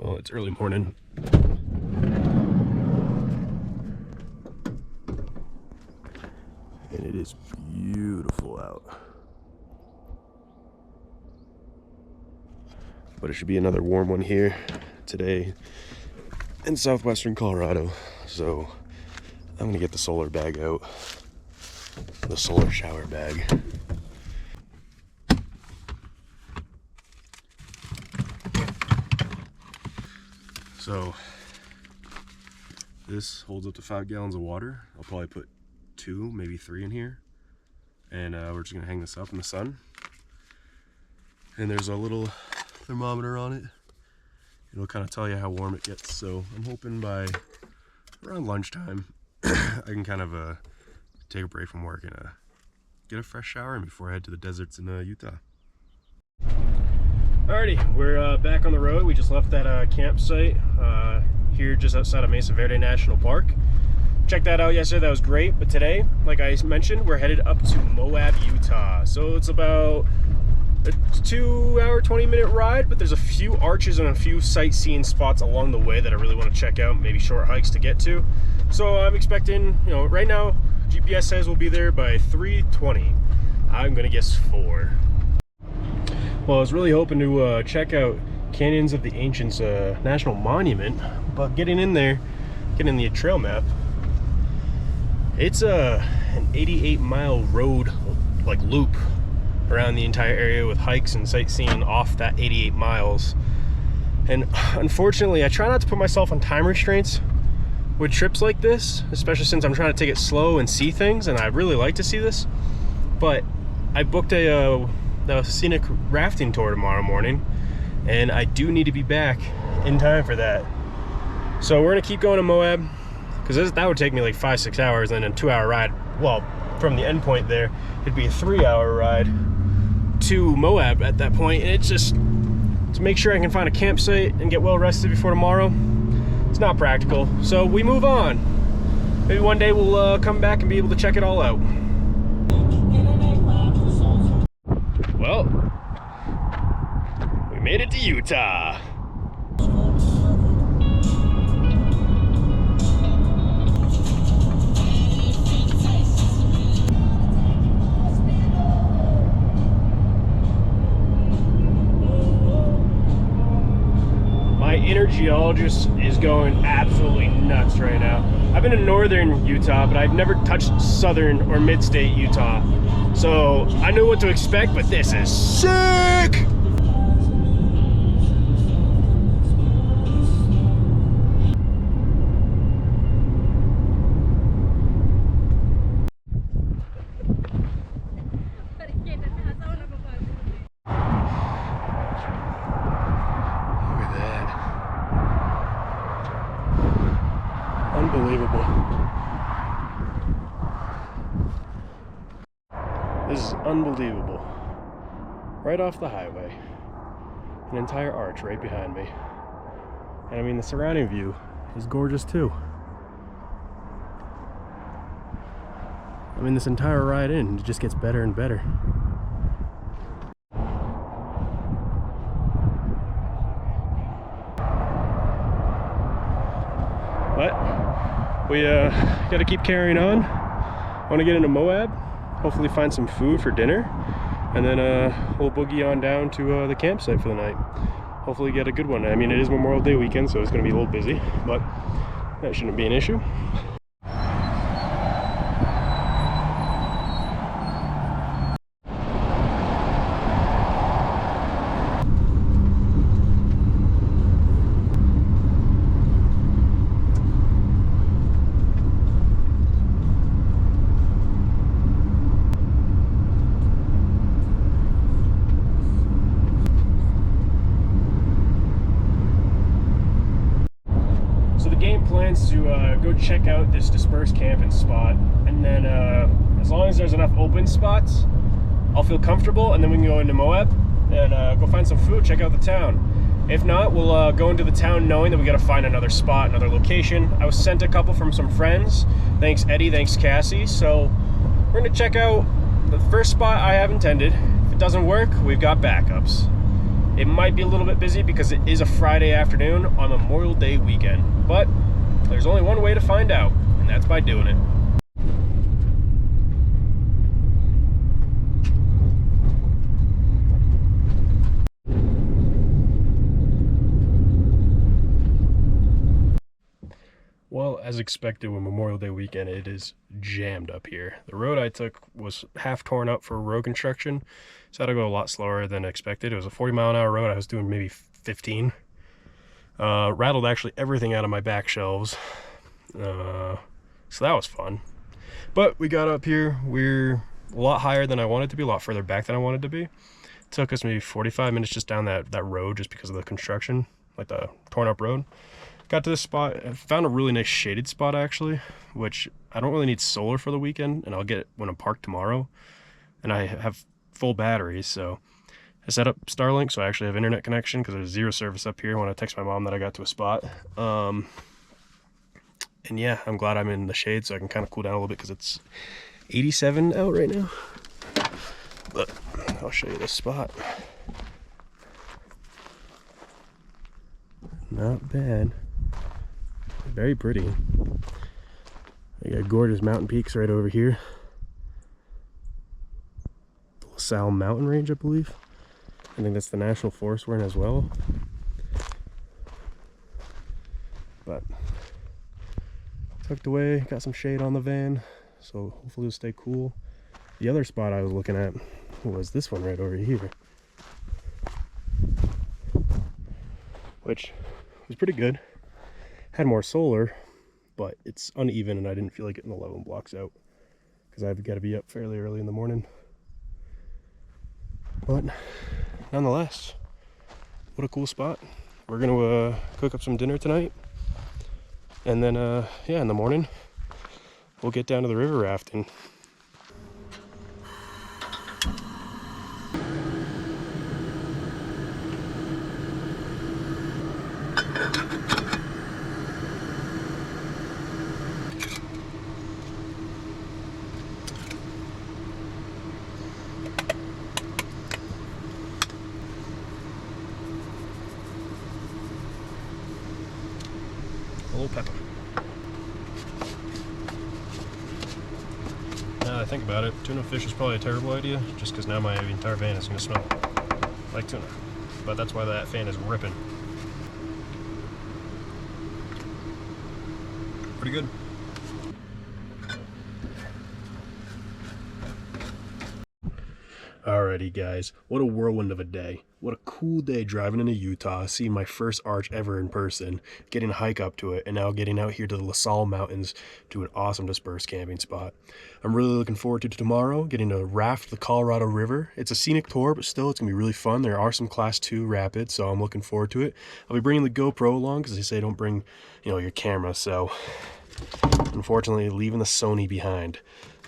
Well, it's early morning. And it is beautiful out. But it should be another warm one here today in southwestern Colorado. So I'm gonna get the solar bag out, the solar shower bag. So this holds up to 5 gallons of water. I'll probably put 2, maybe 3 in here. And we're just gonna hang this up in the sun. And there's a little thermometer on it. It'll kind of tell you how warm it gets. So I'm hoping by around lunchtime, I can kind of take a break from work and get a fresh shower in before I head to the deserts in Utah. Alrighty, we're back on the road. We just left that campsite here just outside of Mesa Verde National Park. Checked that out yesterday, that was great. But today, like I mentioned, we're headed up to Moab, Utah. So it's about a 2-hour, 20-minute ride, but there's a few arches and a few sightseeing spots along the way that I really want to check out, maybe short hikes to get to. So I'm expecting, you know, right now, GPS says we'll be there by 3:20. I'm gonna guess 4. Well, I was really hoping to check out Canyons of the Ancients National Monument, but getting in there, getting the trail map, it's an 88-mile road, like loop, around the entire area with hikes and sightseeing off that 88 miles. And unfortunately, I try not to put myself on time restraints with trips like this, especially since I'm trying to take it slow and see things, and I really like to see this. But I booked the scenic rafting tour tomorrow morning, and I do need to be back in time for that. So we're gonna keep going to Moab, because that would take me like 5-6 hours, and then a 2-hour ride. Well, from the end point there, it'd be a 3-hour ride to Moab at that point. And it's just to make sure I can find a campsite and get well rested before tomorrow. It's not practical, so we move on. Maybe one day we'll come back and be able to check it all out. Well, we made it to Utah. My inner geologist is going absolutely nuts right now. I've been in northern Utah, but I've never touched southern or mid-state Utah. So I knew what to expect, but this is sick! Unbelievable. This is unbelievable. Right off the highway. An entire arch right behind me. And I mean, the surrounding view is gorgeous too. I mean, this entire ride in, it just gets better and better. But we gotta keep carrying on. I want to get into Moab, hopefully find some food for dinner, and then we'll boogie on down to the campsite for the night. Hopefully get a good one. I mean, it is Memorial Day weekend, so it's going to be a little busy, but that shouldn't be an issue. Plans to go check out this dispersed camping spot, and then as long as there's enough open spots, I'll feel comfortable, and then we can go into Moab and go find some food, check out the town. If not, we'll go into the town knowing that we got to find another spot, another location. I was sent a couple from some friends. Thanks Eddie, thanks Cassie. So we're gonna check out the first spot I have intended. If it doesn't work, we've got backups. It might be a little bit busy because it is a Friday afternoon on Memorial Day weekend, but there's only one way to find out, and that's by doing it. Well, as expected with Memorial Day weekend, it is jammed up here. The road I took was half torn up for road construction, so I had to go a lot slower than expected. It was a 40-mile-an-hour road. I was doing maybe 15. Rattled actually everything out of my back shelves. So that was fun. But we got up here. We're a lot higher than I wanted to be, a lot further back than I wanted to be. It took us maybe 45 minutes just down that road just because of the construction, like the torn up road. Got to this spot, I found a really nice shaded spot actually, which I don't really need solar for the weekend, and I'll get it when I'm parked tomorrow. And I have full batteries, so I set up Starlink, so I actually have internet connection because there's zero service up here when I text my mom that I got to a spot. And yeah, I'm glad I'm in the shade so I can kind of cool down a little bit because it's 87 out right now. But I'll show you this spot. Not bad. Very pretty. I got gorgeous mountain peaks right over here. The LaSalle mountain range, I believe. I think that's the national forest we're in as well. But tucked away, got some shade on the van, so hopefully it'll stay cool. The other spot I was looking at was this one right over here, which was pretty good. Had more solar, but it's uneven and I didn't feel like getting 11 blocks out because I've got to be up fairly early in the morning. But nonetheless, what a cool spot. We're gonna cook up some dinner tonight, and then yeah, in the morning we'll get down to the river rafting. A little pepper. Now that I think about it, tuna fish is probably a terrible idea, just because now my entire van is going to smell like tuna. But that's why that fan is ripping. Pretty good. Alrighty guys, what a whirlwind of a day. What a cool day driving into Utah, seeing my first arch ever in person, getting a hike up to it, and now getting out here to the LaSalle Mountains to an awesome dispersed camping spot. I'm really looking forward to tomorrow, getting to raft the Colorado River. It's a scenic tour, but still it's going to be really fun. There are some Class 2 rapids, so I'm looking forward to it. I'll be bringing the GoPro along because they say don't bring, your camera, so unfortunately leaving the Sony behind.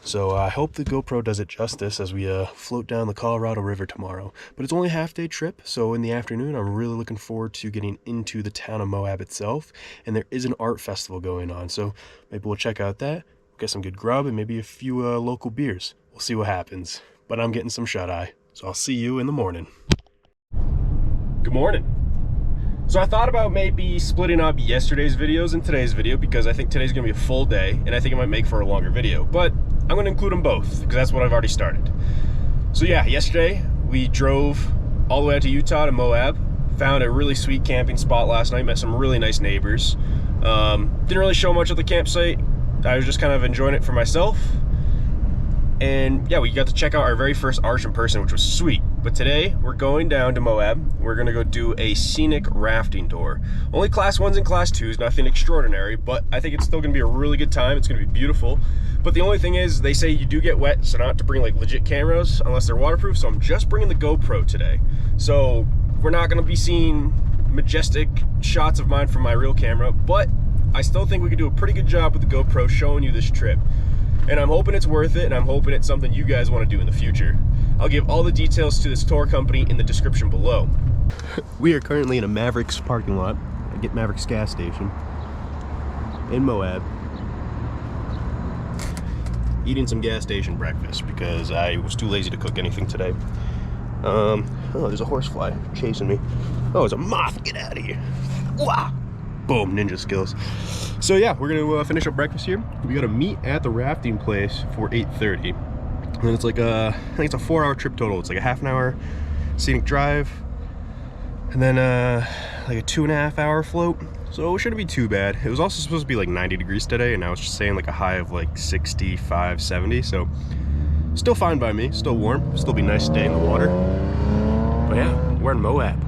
So I hope the GoPro does it justice as we float down the Colorado River tomorrow. But it's only a half-day trip, so in the afternoon I'm really looking forward to getting into the town of Moab itself. And there is an art festival going on, so maybe we'll check out that, get some good grub, and maybe a few local beers. We'll see what happens. But I'm getting some shut-eye, so I'll see you in the morning. Good morning. So I thought about maybe splitting up yesterday's videos and today's video because I think today's gonna be a full day and I think it might make for a longer video, but I'm gonna include them both because that's what I've already started. So yeah, yesterday we drove all the way out to Utah to Moab, found a really sweet camping spot last night, met some really nice neighbors. Didn't really show much of the campsite. I was just kind of enjoying it for myself. And yeah, we got to check out our very first arch in person, which was sweet. But today we're going down to Moab. We're gonna go do a scenic rafting tour. Only Class 1s and Class 2s, nothing extraordinary, but I think it's still gonna be a really good time. It's gonna be beautiful. But the only thing is, they say you do get wet, so not to bring like legit cameras unless they're waterproof, so I'm just bringing the GoPro today. So we're not gonna be seeing majestic shots of mine from my real camera, but I still think we could do a pretty good job with the GoPro showing you this trip. And I'm hoping it's worth it, and I'm hoping it's something you guys want to do in the future. I'll give all the details to this tour company in the description below. We are currently in a Mavericks parking lot, at Mavericks gas station in Moab, eating some gas station breakfast because I was too lazy to cook anything today. Oh, there's a horsefly chasing me. Oh, it's a moth. Get out of here. Wow. Boom, ninja skills. So yeah, we're gonna finish up breakfast here. We gotta meet at the rafting place for 8:30. And it's like I think it's a 4-hour trip total. It's like a half an hour scenic drive, and then like a 2.5-hour float. So it shouldn't be too bad. It was also supposed to be like 90 degrees today, and now it's just saying like a high of like 65, 70. So still fine by me, still warm, still be nice to stay in the water. But yeah, we're in Moab.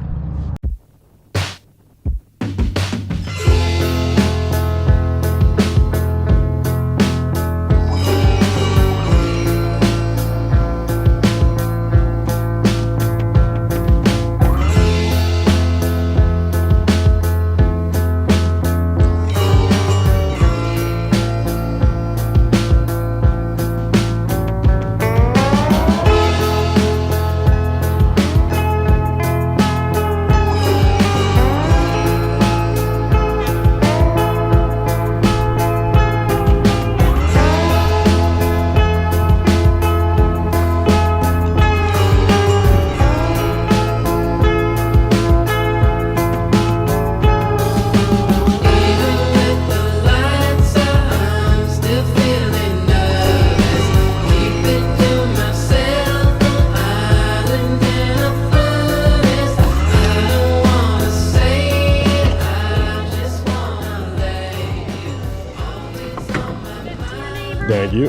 Thank you.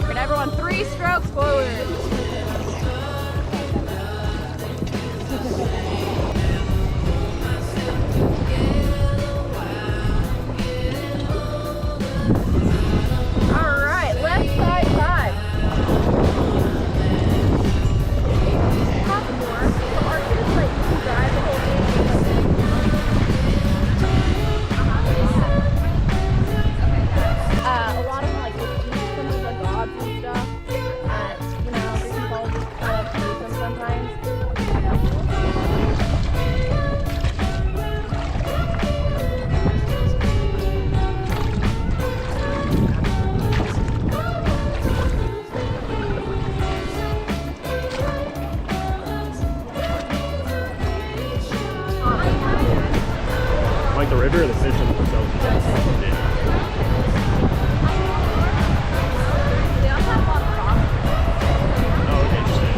And everyone 3 strokes forward. All right, left side time. Half more. So our kids like can drive the whole thing. A lot of them like eat some of the gods and stuff. You know, they can all just kind of use them sometimes. Like the river or the fish themselves? Yeah. They also have a lot of rocks. Oh, okay, interesting.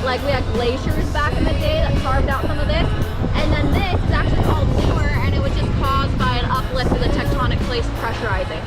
Like we had glaciers back in the day that carved out some of this, and then this is actually called newer, and it was just caused by an uplift of the tectonic plates pressurizing.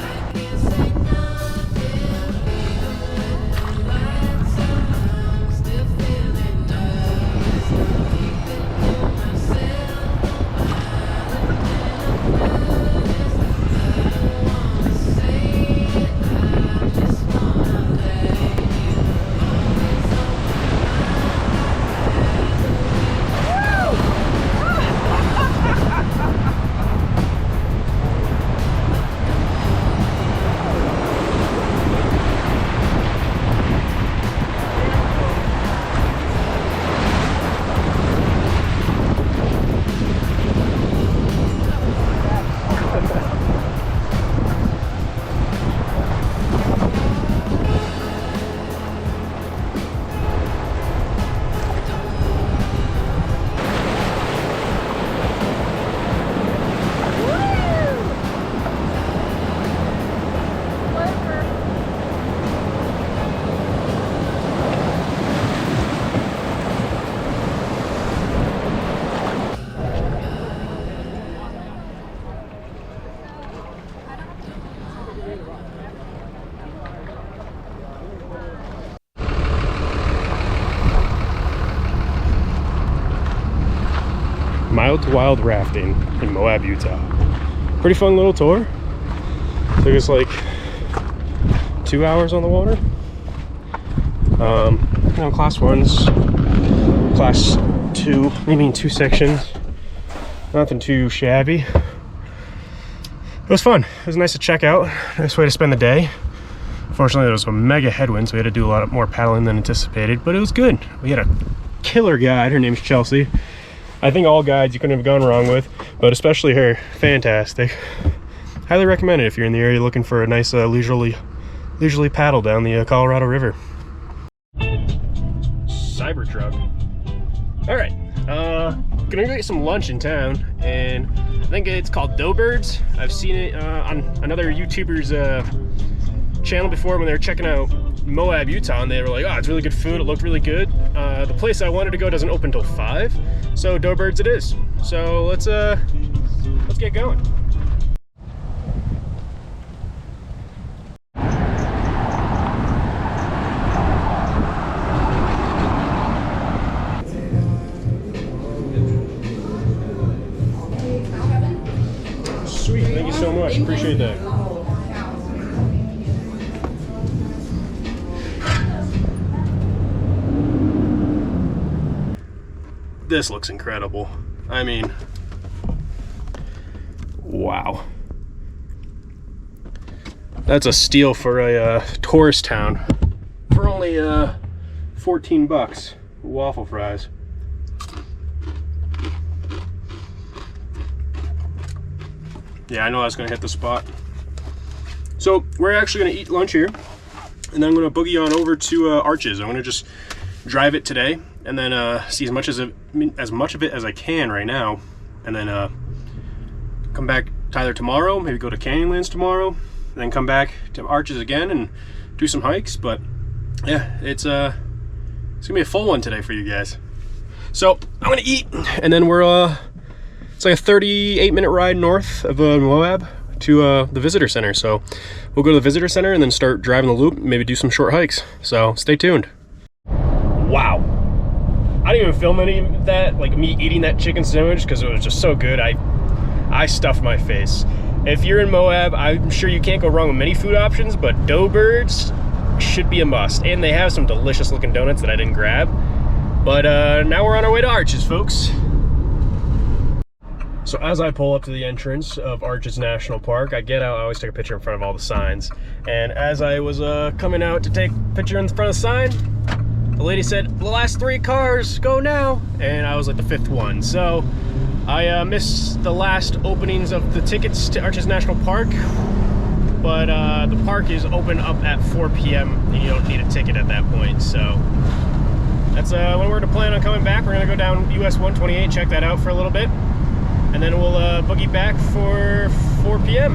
Mild to Wild Rafting in Moab, Utah. Pretty fun little tour. Took us like 2 hours on the water. You know, class 1s, class 2, maybe in 2 sections. Nothing too shabby. It was fun. It was nice to check out. Nice way to spend the day. Fortunately, there was a mega headwind, so we had to do a lot more paddling than anticipated, but it was good. We had a killer guide. Her name's Chelsea. I think all guides you couldn't have gone wrong with, but especially her, fantastic. Highly recommend it if you're in the area looking for a nice leisurely paddle down the Colorado River. Cybertruck. All right, gonna go get some lunch in town, and I think it's called Doughbirds. I've seen it on another YouTuber's channel before when they were checking out Moab, Utah, and they were like, oh, it's really good food, it looked really good. The place I wanted to go doesn't open till 5, so Doughbirds it is. So let's get going. Sweet, thank you so much, appreciate that. This looks incredible. I mean, wow. That's a steal for a tourist town. For only 14 bucks, waffle fries. Yeah, I know I was gonna hit the spot. So we're actually gonna eat lunch here, and then I'm gonna boogie on over to Arches. I'm gonna just drive it today, and then see as much of it as I can right now, and then come back to either tomorrow, maybe go to Canyonlands tomorrow, and then come back to Arches again and do some hikes. But yeah, it's gonna be a full one today for you guys. So I'm gonna eat, and then we're it's like a 38-minute ride north of Moab to the visitor center. So we'll go to the visitor center and then start driving the loop, maybe do some short hikes. So stay tuned. Wow, I didn't even film any of that, like me eating that chicken sandwich, because it was just so good. I stuffed my face. If you're in Moab, I'm sure you can't go wrong with many food options, but Doughbirds should be a must. And they have some delicious looking donuts that I didn't grab. But now we're on our way to Arches, folks. So as I pull up to the entrance of Arches National Park, I get out, I always take a picture in front of all the signs. And as I was coming out to take a picture in front of the sign, the lady said, the last 3 cars, go now. And I was like the 5th one. So I missed the last openings of the tickets to Arches National Park. But the park is open up at 4 p.m. and you don't need a ticket at that point. So that's when we're to plan on coming back. We're gonna go down US 128, check that out for a little bit. And then we'll boogie back for 4 p.m.